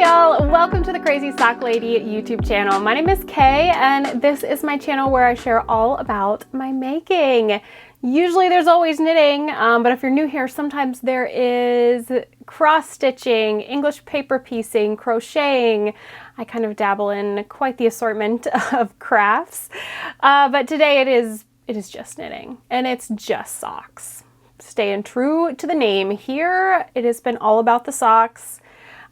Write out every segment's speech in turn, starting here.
y'all, welcome to the Crazy Sock Lady YouTube channel. My name is Kay and this is my channel where I share all about my making. Usually there's always knitting, but if you're new here, sometimes there is cross-stitching, English paper piecing, crocheting. I kind of dabble in quite the assortment of crafts, but today it is just knitting and it's just socks. Staying true to the name here, it has been all about the socks.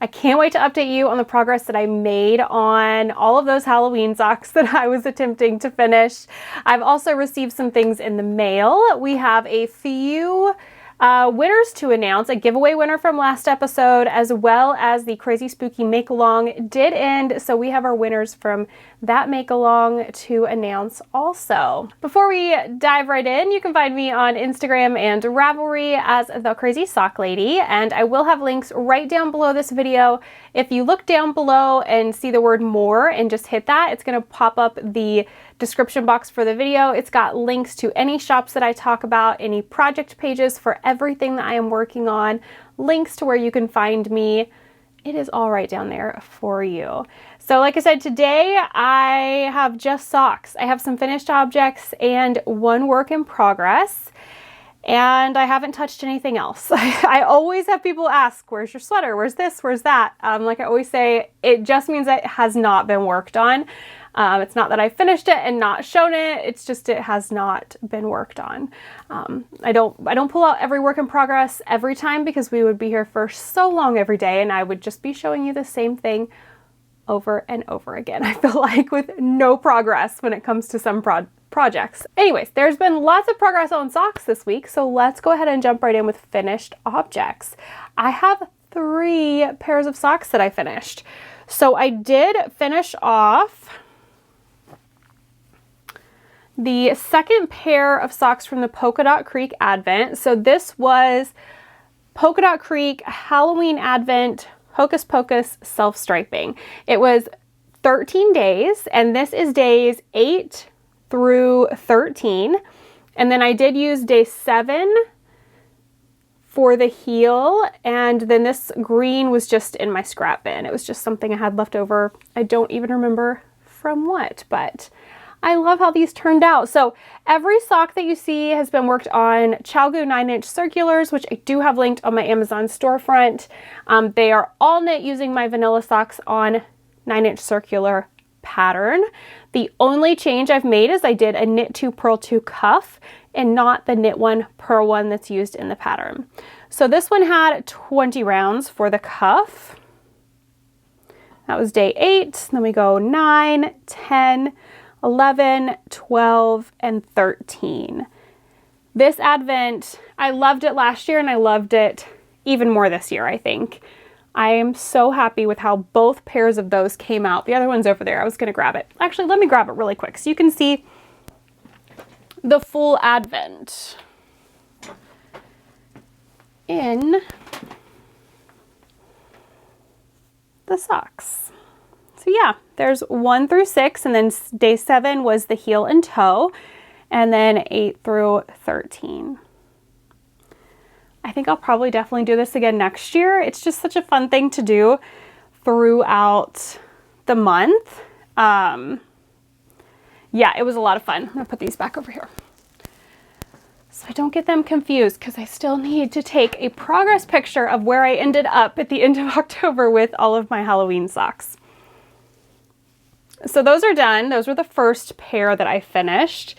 I can't wait to update you on the progress that I made on all of those Halloween socks that I was attempting to finish. I've also received some things in the mail. We have a few winners to announce. A giveaway winner from last episode, as well as the Crazy Spooky Make-Along did end, so we have our winners from that Make-Along to announce also. Before we dive right in, you can find me on Instagram and Ravelry as The Crazy Sock Lady, and I will have links right down below this video. If you look down below and see the word more and just hit that, it's going to pop up the description box for the video. It's got links to any shops that I talk about, any project pages for everything that I am working on, links to where you can find me. It is all right down there for you. So like I said, today I have just socks. I have some finished objects and one work in progress. And I haven't touched anything else. I always have people ask, where's your sweater? Where's this? Where's that? Like I always say, it just means that it has not been worked on. It's not that I finished it and not shown it. It's just it has not been worked on. I don't pull out every work in progress every time because we would be here for so long every day and I would just be showing you the same thing over and over again. I feel like with no progress when it comes to some projects. Anyways, there's been lots of progress on socks this week, so let's go ahead and jump right in with finished objects. I have 3 pairs of socks that I finished. So I did finish off the second pair of socks from the Polka Dot Creek Advent. So this was Polka Dot Creek Halloween Advent Hocus Pocus self-striping. It was 13 days, and this is days 8 through 13. And then I did use day 7 for the heel, and then this green was just in my scrap bin. It was just something I had left over. I don't even remember from what, but I love how these turned out. So every sock that you see has been worked on Chalgu 9-inch circulars, which I do have linked on my Amazon storefront. They are all knit using my vanilla socks on 9-inch circular pattern. The only change I've made is I did a knit 2 purl 2 cuff and not the knit 1 purl 1 that's used in the pattern. So this one had 20 rounds for the cuff. That was day 8. Then we go 9, 10, 11, 12, and 13. This Advent, I loved it last year and I loved it even more this year, I think. I am so happy with how both pairs of those came out. The other one's over there. I was going to grab it. Actually, let me grab it really quick so you can see the full Advent in the socks. So yeah, there's 1 through 6, and then day 7 was the heel and toe, and then 8 through 13. I think I'll probably definitely do this again next year. It's just such a fun thing to do throughout the month. Yeah, it was a lot of fun. I'm gonna put these back over here so I don't get them confused because I still need to take a progress picture of where I ended up at the end of October with all of my Halloween socks. So those are done. Those were the first pair that I finished.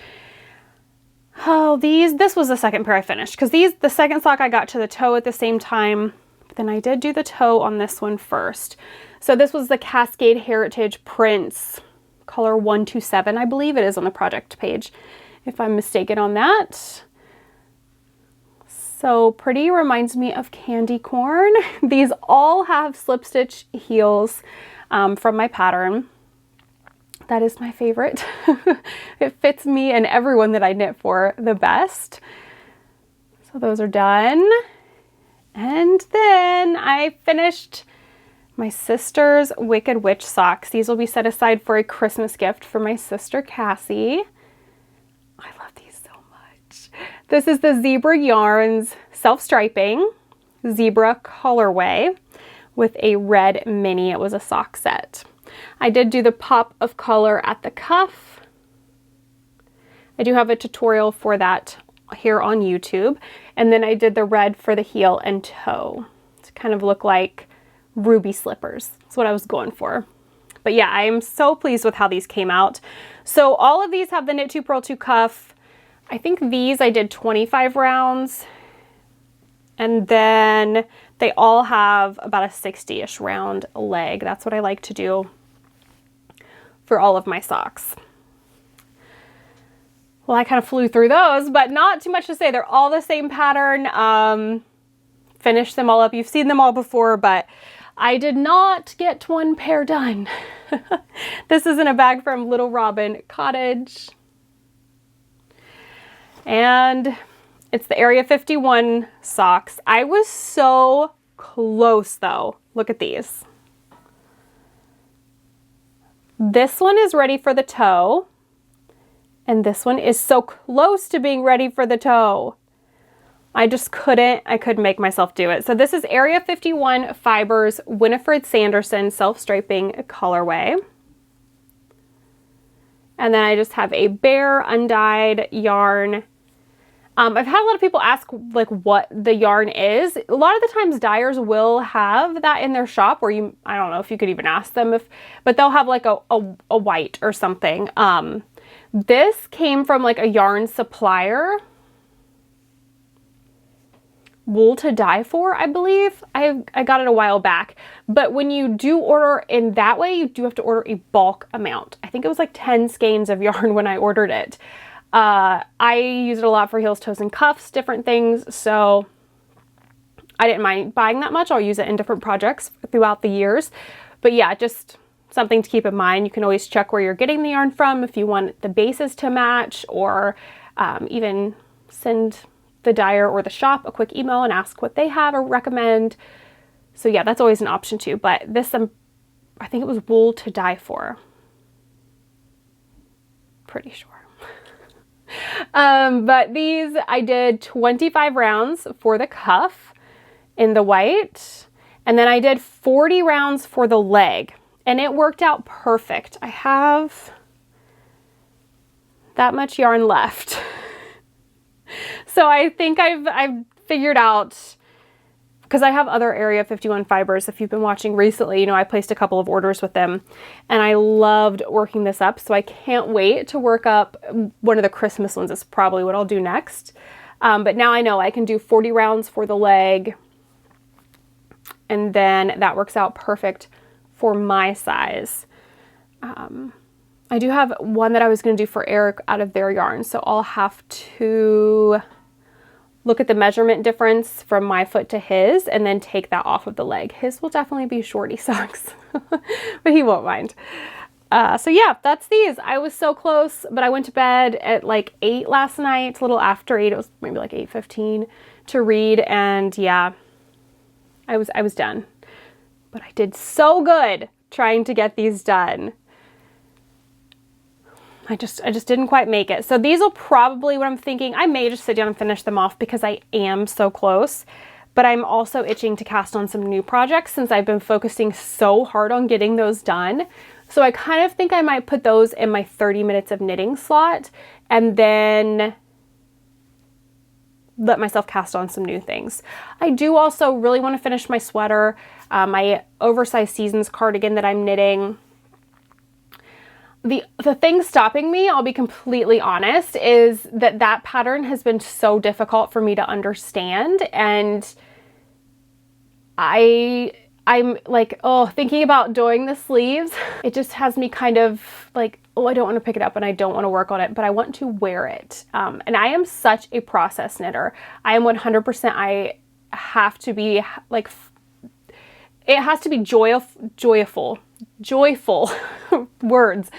Oh, this was the second pair I finished because the second sock I got to the toe at the same time, but then I did do the toe on this one first. So this was the Cascade Heritage Prints color 127, I believe it is on the project page, if I'm mistaken on that. So pretty, reminds me of candy corn. These all have slip stitch heels from my pattern. That is my favorite. It fits me and everyone that I knit for the best. So those are done. And then I finished my sister's Wicked Witch socks. These will be set aside for a Christmas gift for my sister Cassie. I love these so much. This is the Zebra Yarns self-striping zebra colorway with a red mini. It was a sock set. I did do the pop of color at the cuff. I do have a tutorial for that here on YouTube. And then I did the red for the heel and toe to kind of look like ruby slippers. That's what I was going for. But yeah, I am so pleased with how these came out. So all of these have the Knit 2 Purl 2 cuff. I think these I did 25 rounds. And then they all have about a 60-ish round leg. That's what I like to do for all of my socks. Well, I kind of flew through those, but not too much to say. They're all the same pattern. Finished them all up. You've seen them all before, but I did not get one pair done. This is in a bag from Little Robin Cottage. And it's the Area 51 socks. I was so close though. Look at these. This one is ready for the toe. And this one is so close to being ready for the toe. I couldn't make myself do it. So this is Area 51 Fibers Winifred Sanderson self-striping colorway. And then I just have a bare undyed yarn. I've had a lot of people ask like what the yarn is. A lot of the times dyers will have that in their shop, or I don't know if you could even ask them but they'll have like a white or something. This came from like a yarn supplier. Wool to Die For, I believe. I got it a while back. But when you do order in that way, you do have to order a bulk amount. I think it was like 10 skeins of yarn when I ordered it. I use it a lot for heels, toes, and cuffs, different things. So I didn't mind buying that much. I'll use it in different projects throughout the years. But yeah, just something to keep in mind. You can always check where you're getting the yarn from if you want the bases to match, or even send the dyer or the shop a quick email and ask what they have or recommend. So yeah, that's always an option too. But this, I think it was Wool to Die For. Pretty sure. But these, I did 25 rounds for the cuff in the white, and then I did 40 rounds for the leg, and it worked out perfect. I have that much yarn left. So I think I've figured out, because I have other Area 51 fibers. If you've been watching recently, you know I placed a couple of orders with them, and I loved working this up. So I can't wait to work up one of the Christmas ones. Is probably what I'll do next. But now I know I can do 40 rounds for the leg, and then that works out perfect for my size. I do have one that I was going to do for Eric out of their yarn, so I'll have to look at the measurement difference from my foot to his and then take that off of the leg. His will definitely be shorty socks, but he won't mind. So yeah, that's these. I was so close, but I went to bed at like 8 last night, a little after 8. It was maybe like 8:15 to read, and yeah, I was done. But I did so good trying to get these done. I just didn't quite make it. So these will probably, what I'm thinking, I may just sit down and finish them off because I am so close, but I'm also itching to cast on some new projects since I've been focusing so hard on getting those done. So I kind of think I might put those in my 30 minutes of knitting slot and then let myself cast on some new things. I do also really want to finish my sweater, my oversized seasons cardigan that I'm knitting. The thing stopping me, I'll be completely honest, is that pattern has been so difficult for me to understand, and I'm like, oh, thinking about doing the sleeves, it just has me kind of like, oh, I don't want to pick it up and I don't want to work on it, but I want to wear it. And I am such a process knitter. I am 100%, I have to be like, it has to be joyful words,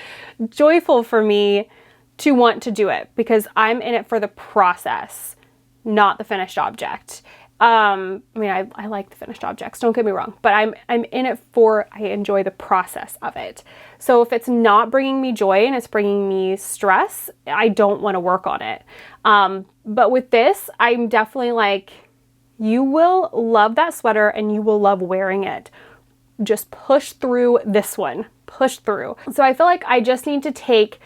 joyful for me to want to do it, because I'm in it for the process, not the finished object. I mean, I like the finished objects, don't get me wrong, but I'm in it for, I enjoy the process of it. So if it's not bringing me joy and it's bringing me stress, I don't want to work on it. But with this, I'm definitely like, You will love that sweater and you will love wearing it. Just push through this one. Push through. So I feel like I just need to take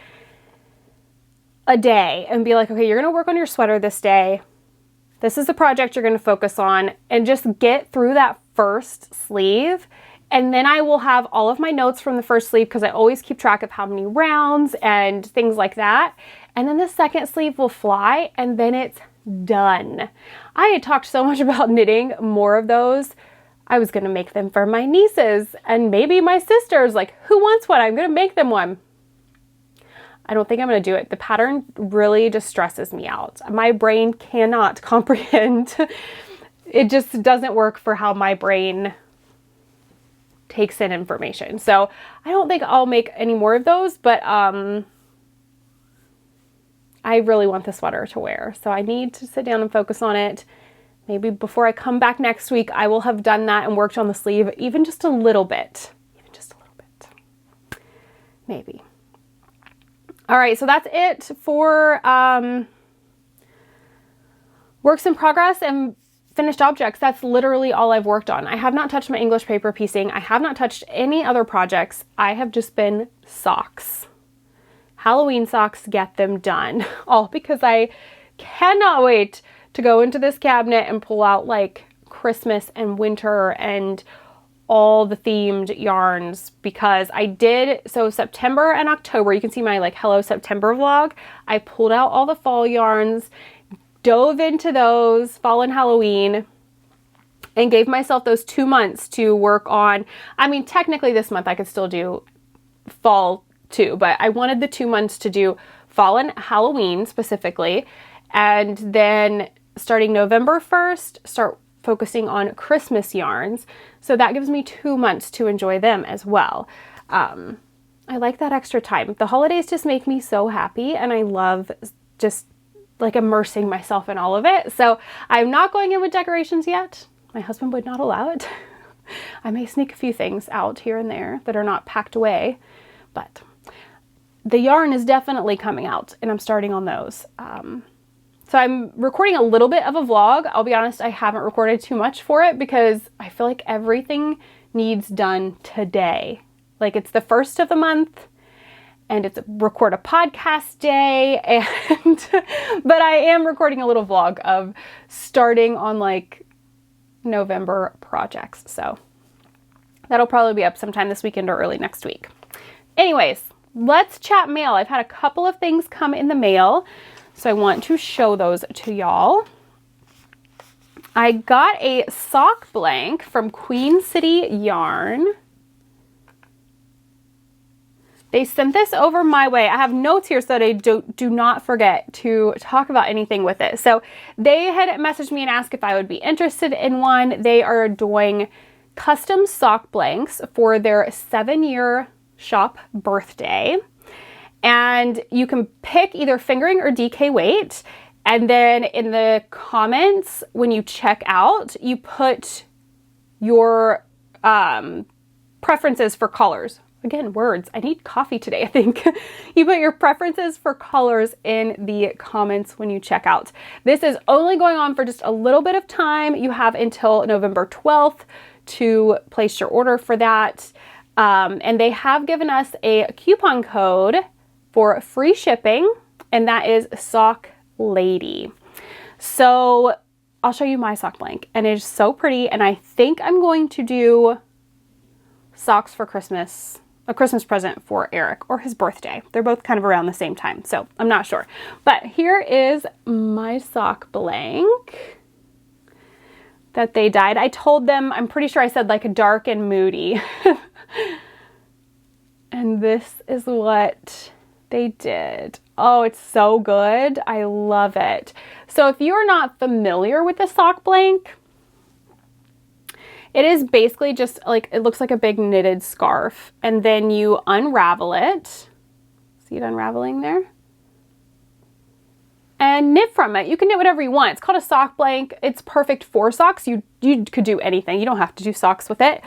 a day and be like, okay, you're going to work on your sweater this day. This is the project you're going to focus on, and just get through that first sleeve. And then I will have all of my notes from the first sleeve, because I always keep track of how many rounds and things like that. And then the second sleeve will fly, and then it's done. I had talked so much about knitting more of those. I was going to make them for my nieces and maybe my sisters. Like, who wants one? I'm going to make them one. I don't think I'm going to do it. The pattern really just stresses me out. My brain cannot comprehend. It just doesn't work for how my brain takes in information. So I don't think I'll make any more of those, but I really want the sweater to wear. So I need to sit down and focus on it. Maybe before I come back next week, I will have done that and worked on the sleeve even just a little bit. Even just a little bit. Maybe. All right, so that's it for works in progress and finished objects. That's literally all I've worked on. I have not touched my English paper piecing. I have not touched any other projects. I have just been socks. Halloween socks, get them done. All because I cannot wait to go into this cabinet and pull out like Christmas and winter and all the themed yarns, because I did, so September and October, you can see my like Hello September vlog. I pulled out all the fall yarns, dove into those, fall and Halloween, and gave myself those 2 months to work on. I mean, technically this month I could still do fall too, but I wanted the 2 months to do fall and Halloween specifically. And then starting November 1st, start focusing on Christmas yarns. So that gives me 2 months to enjoy them as well. I like that extra time. The holidays just make me so happy, and I love just like immersing myself in all of it. So I'm not going in with decorations yet. My husband would not allow it. I may sneak a few things out here and there that are not packed away, but the yarn is definitely coming out, and I'm starting on those. So I'm recording a little bit of a vlog. I'll be honest, I haven't recorded too much for it because I feel like everything needs done today. Like, it's the first of the month and it's record a podcast day, and but I am recording a little vlog of starting on like November projects. So that'll probably be up sometime this weekend or early next week. Anyways, let's chat mail. I've had a couple of things come in the mail, so I want to show those to y'all. I got a sock blank from Queen City Yarn. They sent this over my way. I have notes here so that I do not forget to talk about anything with it. So they had messaged me and asked if I would be interested in one. They are doing custom sock blanks for their 7-year shop birthday. And you can pick either fingering or DK weight. And then in the comments, when you check out, you put your preferences for colors. Again, words. I need coffee today, I think. You put your preferences for colors in the comments when you check out. This is only going on for just a little bit of time. You have until November 12th to place your order for that. And they have given us a coupon code for free shipping, and that is Sock Lady. So I'll show you my sock blank, and it is so pretty, and I think I'm going to do socks for Christmas, a Christmas present for Eric, or his birthday. They're both kind of around the same time, so I'm not sure. But here is my sock blank that they dyed. I told them, I'm pretty sure I said like a dark and moody. And this is what they did. Oh, it's so good. I love it. So if you're not familiar with the sock blank, it is basically just like, it looks like a big knitted scarf, and then you unravel it. See it unraveling there? And knit from it. You can knit whatever you want. It's called a sock blank. It's perfect for socks. You could do anything. You don't have to do socks with it.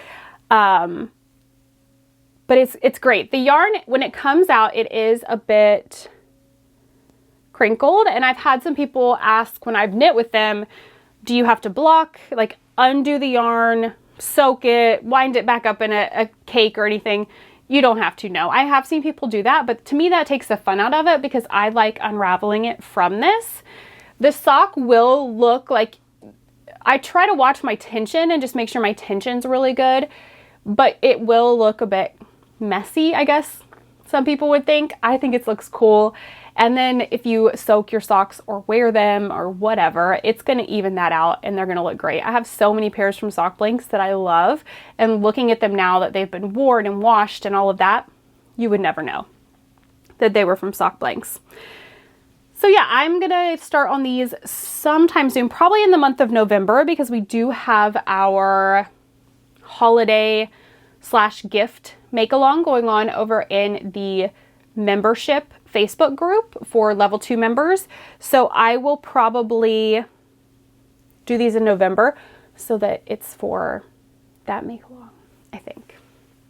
But it's great. The yarn, when it comes out, it is a bit crinkled, and I've had some people ask when I've knit with them, Do you have to block, like undo the yarn, soak it, wind it back up in a cake or anything? You don't have to, no. I have seen people do that, but to me that takes the fun out of it because I like unraveling it from this. The sock will look like, I try to watch my tension and just make sure my tension's really good, but it will look a bit messy, I guess some people would think. I think it looks cool. And then if you soak your socks or wear them or whatever, it's going to even that out and they're going to look great. I have so many pairs from Sock Blanks that I love, and looking at them now that they've been worn and washed and all of that, you would never know that they were from Sock Blanks. So yeah, I'm going to start on these sometime soon, probably in the month of November, because we do have our holiday / gift make along going on over in the membership Facebook group for level 2 members. So I will probably do these in November so that it's for that make along, I think.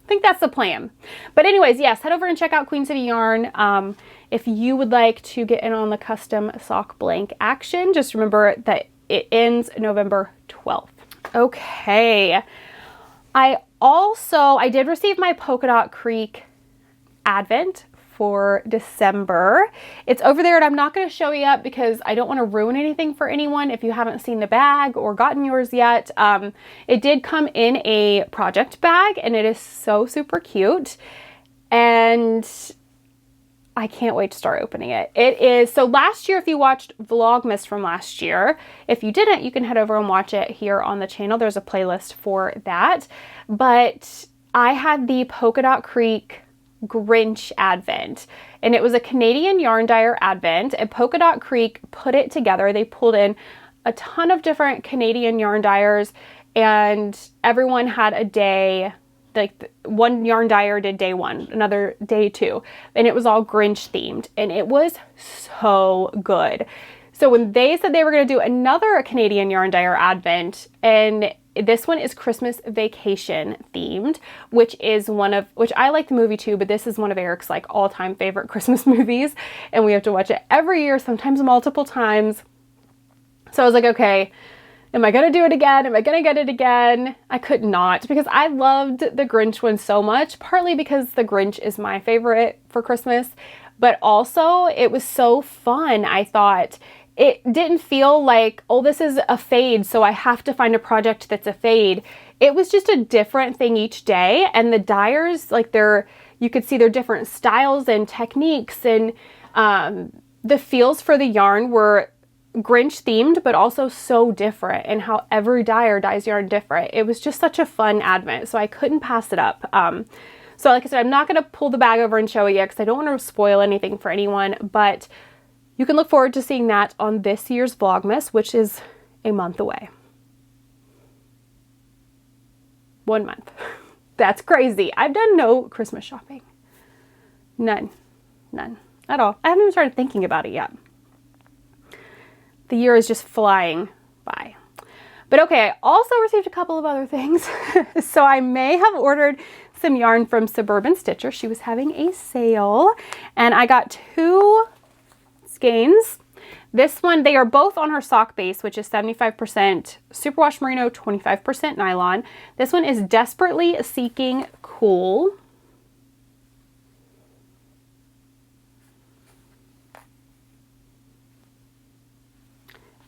I think that's the plan. But anyways, yes, head over and check out Queen City Yarn. If you would like to get in on the custom sock blank action, just remember that it ends November 12th. Okay. I did receive my Polka Dot Creek Advent for December. It's over there and I'm not going to show you up because I don't want to ruin anything for anyone if you haven't seen the bag or gotten yours yet. It did come in a project bag and it is so super cute and I can't wait to start opening it. It is, so last year, if you watched Vlogmas from last year, if you didn't, you can head over and watch it here on the channel. There's a playlist for that. But I had the Polka Dot Creek Grinch Advent, and it was a Canadian yarn dyer Advent, and Polka Dot Creek put it together. They pulled in a ton of different Canadian yarn dyers, and everyone had a day. Like one yarn dyer did day 1, another day 2, and it was all Grinch themed, and it was so good. So when they said they were going to do another Canadian yarn dyer Advent, and this one is Christmas Vacation themed, which I like the movie too, but this is one of Eric's like all-time favorite Christmas movies, and we have to watch it every year, sometimes multiple times. So I was like, okay, am I going to do it again? Am I going to get it again? I could not, because I loved the Grinch one so much, partly because the Grinch is my favorite for Christmas, but also it was so fun. I thought it didn't feel like, oh, this is a fade, so I have to find a project that's a fade. It was just a different thing each day, and the dyers, like you could see their different styles and techniques, and the feels for the yarn were Grinch themed, but also so different, and how every dyer dyes yarn different. It was just such a fun Advent, so I couldn't pass it up. So like I said, I'm not going to pull the bag over and show it yet because I don't want to spoil anything for anyone, but you can look forward to seeing that on this year's Vlogmas, which is a month away. 1 month. That's crazy. I've done no Christmas shopping. None at all. I haven't even started thinking about it yet. The year is just flying by. But okay, I also received a couple of other things. So I may have ordered some yarn from Suburban Stitcher. She was having a sale, and I got 2 skeins. This one, they are both on her sock base, which is 75% superwash merino, 25% nylon. This one is Desperately Seeking Cool.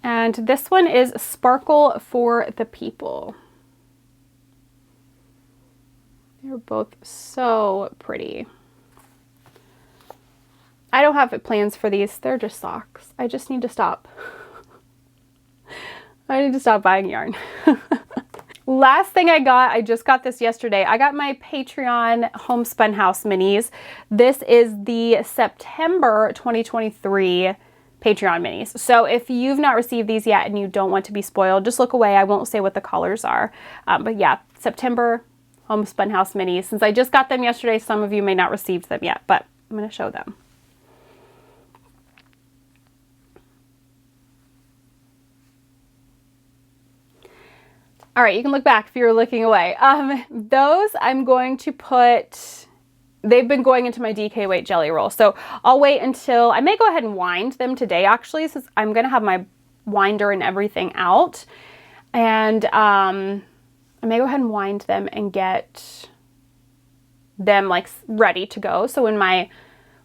And this one is Sparkle for the People. They're both so pretty. I don't have plans for these. They're just socks. I just need to stop. I need to stop buying yarn. Last thing I just got this yesterday. I got my Patreon Homespun House minis. This is the September 2023 Patreon minis. So if you've not received these yet and you don't want to be spoiled, just look away. I won't say what the colors are. But yeah, September Homespun House minis. Since I just got them yesterday, some of you may not receive them yet, but I'm going to show them. All right, you can look back if you're looking away. Those I'm going to put, they've been going into my DK weight jelly roll. So I'll wait until, I may go ahead and wind them today actually, since I'm going to have my winder and everything out. And I may go ahead and wind them and get them like ready to go. So when my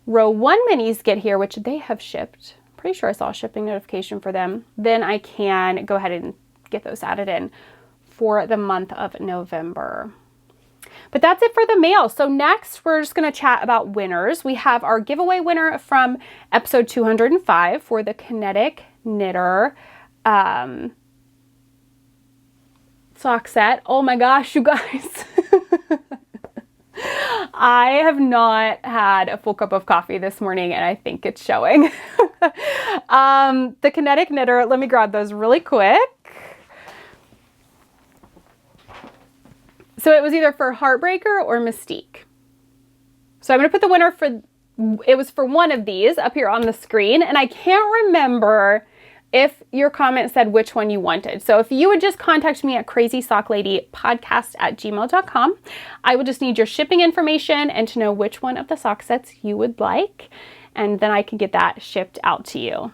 row 1 minis get here, which they have shipped, pretty sure I saw a shipping notification for them, then I can go ahead and get those added in for the month of November. But that's it for the mail. So next we're just going to chat about winners. We have our giveaway winner from episode 205 for the Kinetic Knitter sock set. Oh my gosh, you guys. I have not had a full cup of coffee this morning and I think it's showing. The Kinetic Knitter, let me grab those really quick. So it was either for Heartbreaker or Mystique. So I'm going to put the winner for, it was for one of these up here on the screen. And I can't remember if your comment said which one you wanted. So if you would just contact me at crazysockladypodcast@gmail.com, I will just need your shipping information and to know which one of the sock sets you would like. And then I can get that shipped out to you.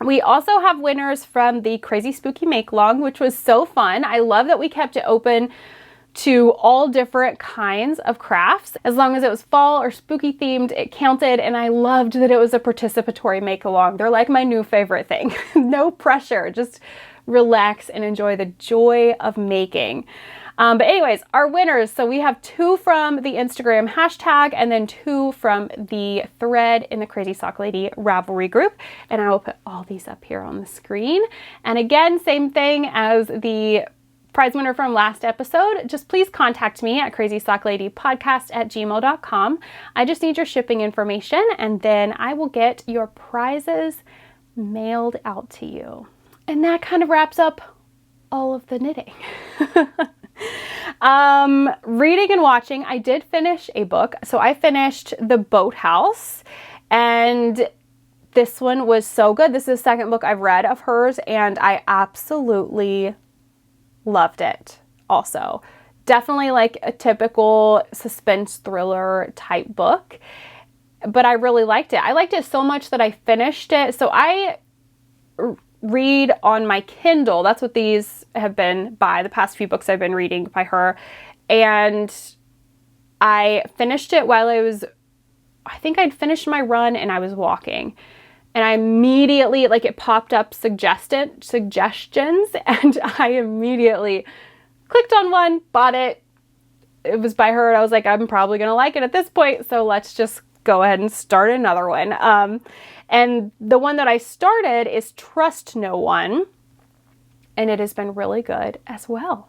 We also have winners from the Crazy Spooky Make Along, which was so fun. I love that we kept it open to all different kinds of crafts. As long as it was fall or spooky themed, it counted, and I loved that it was a participatory make along. They're like my new favorite thing. No pressure, just relax and enjoy the joy of making. But anyways, our winners, so we have 2 from the Instagram hashtag and then 2 from the thread in the Crazy Sock Lady Ravelry group. And I will put all these up here on the screen. And again, same thing as the prize winner from last episode. Just please contact me at crazysockladypodcast@gmail.com. I just need your shipping information and then I will get your prizes mailed out to you. And that kind of wraps up all of the knitting. Reading and watching, I did finish a book. So I finished The Boathouse, and this one was so good. This is the second book I've read of hers, and I absolutely loved it also. Definitely like a typical suspense thriller type book, but I really liked it. I liked it so much that I finished it. So I read on my Kindle. That's what these have been by the past few books I've been reading by her. And I finished it while I think I'd finished my run and I was walking. And I immediately, like, it popped up suggestions and I immediately clicked on one, bought it. It was by her and I was like, I'm probably going to like it at this point. So let's just go ahead and start another one. And the one that I started is Trust No One, and it has been really good as well.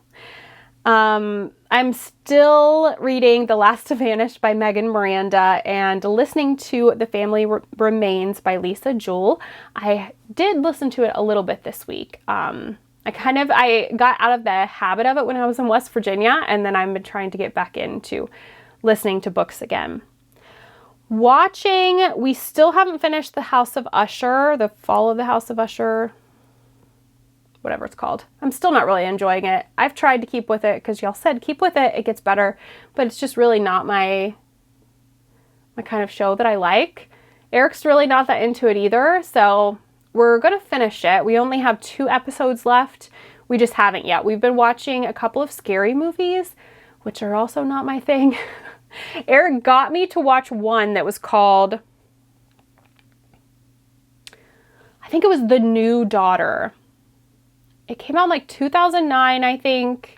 I'm still reading The Last of Vanish by Miranda and listening to The Family Remains by Lisa Jewell. I did listen to it a little bit this week. I got out of the habit of it when I was in West Virginia, and then I've been trying to get back into listening to books again. Watching, we still haven't finished The House of Usher, The Fall of the House of Usher, whatever it's called. I'm still not really enjoying it. I've tried to keep with it because y'all said keep with it, it gets better, but it's just really not my kind of show that I like. Eric's really not that into it either, so we're gonna finish it. We only have 2 episodes left. We just haven't yet. We've been watching a couple of scary movies, which are also not my thing. Eric got me to watch one that was called, I think it was The New Daughter. It came out in like 2009, I think,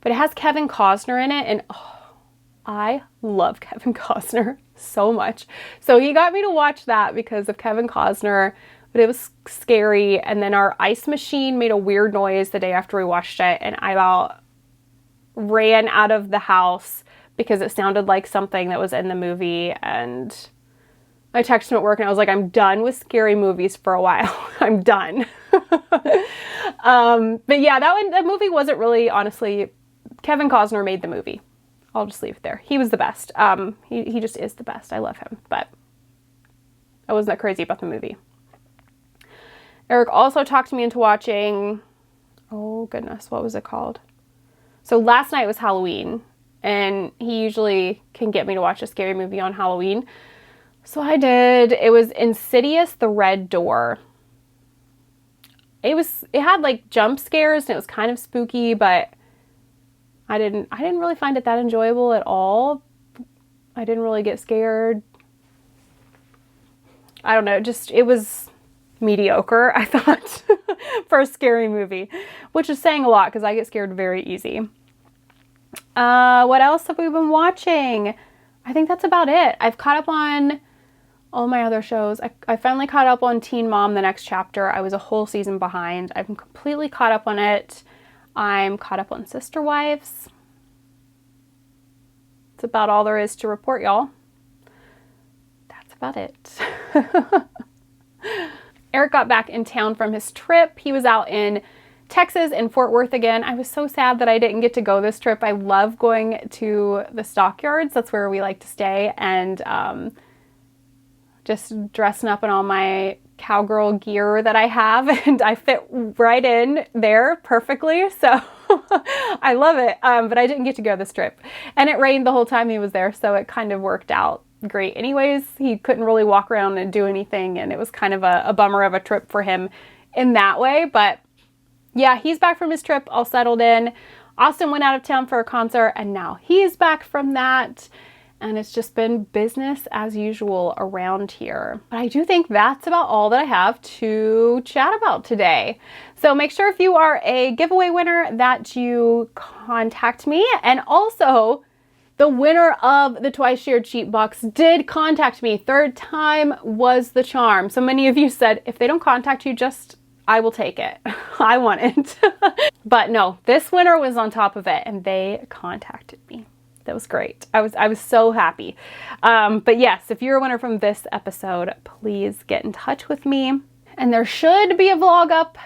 but it has Kevin Costner in it, and I love Kevin Costner so much. So he got me to watch that because of Kevin Costner, but it was scary. And then our ice machine made a weird noise the day after we watched it, and I about ran out of the house because it sounded like something that was in the movie. And I texted him at work and I was like, I'm done with scary movies for a while. I'm done. But yeah, that movie wasn't really, honestly, Kevin Costner made the movie. I'll just leave it there. He was the best. He just is the best. I love him, but I wasn't that crazy about the movie. Eric also talked me into watching, oh goodness, what was it called? So last night was Halloween, and he usually can get me to watch a scary movie on Halloween. So I did. It was Insidious, The Red Door. it had like jump scares and it was kind of spooky, but I didn't really find it that enjoyable at all. I didn't really get scared. I don't know, it was mediocre, I thought, for a scary movie, which is saying a lot because I get scared very easy. What else have we been watching? I think that's about it. I've caught up on all my other shows. I finally caught up on Teen Mom, the next chapter. I was a whole season behind. I'm completely caught up on it. I'm caught up on Sister Wives. That's about all there is to report, y'all. That's about it. Eric got back in town from his trip. He was out in Texas and Fort Worth again. I was so sad that I didn't get to go this trip. I love going to the stockyards. That's where we like to stay, and just dressing up in all my cowgirl gear that I have, and I fit right in there perfectly. So I love it. But I didn't get to go this trip, and it rained the whole time he was there, so it kind of worked out great. Anyways, he couldn't really walk around and do anything, and it was kind of a bummer of a trip for him in that way. But yeah, he's back from his trip, all settled in. Austin went out of town for a concert, and now he's back from that. And it's just been business as usual around here. But I do think that's about all that I have to chat about today. So make sure if you are a giveaway winner that you contact me. And also, the winner of the Twice Shared Cheat Box did contact me. Third time was the charm. So many of you said, if they don't contact you, I will take it. I want it. But no, this winner was on top of it, and they contacted me. That was great. I was so happy. But yes, if you're a winner from this episode, please get in touch with me. And there should be a vlog up,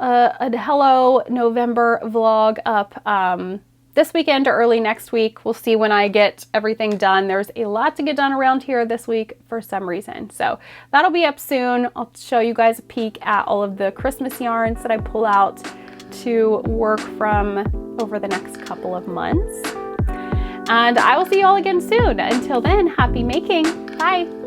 a Hello November vlog up this weekend or early next week. We'll see when I get everything done. There's a lot to get done around here this week for some reason. So that'll be up soon. I'll show you guys a peek at all of the Christmas yarns that I pull out to work from over the next couple of months. And I will see you all again soon. Until then, happy making. Bye.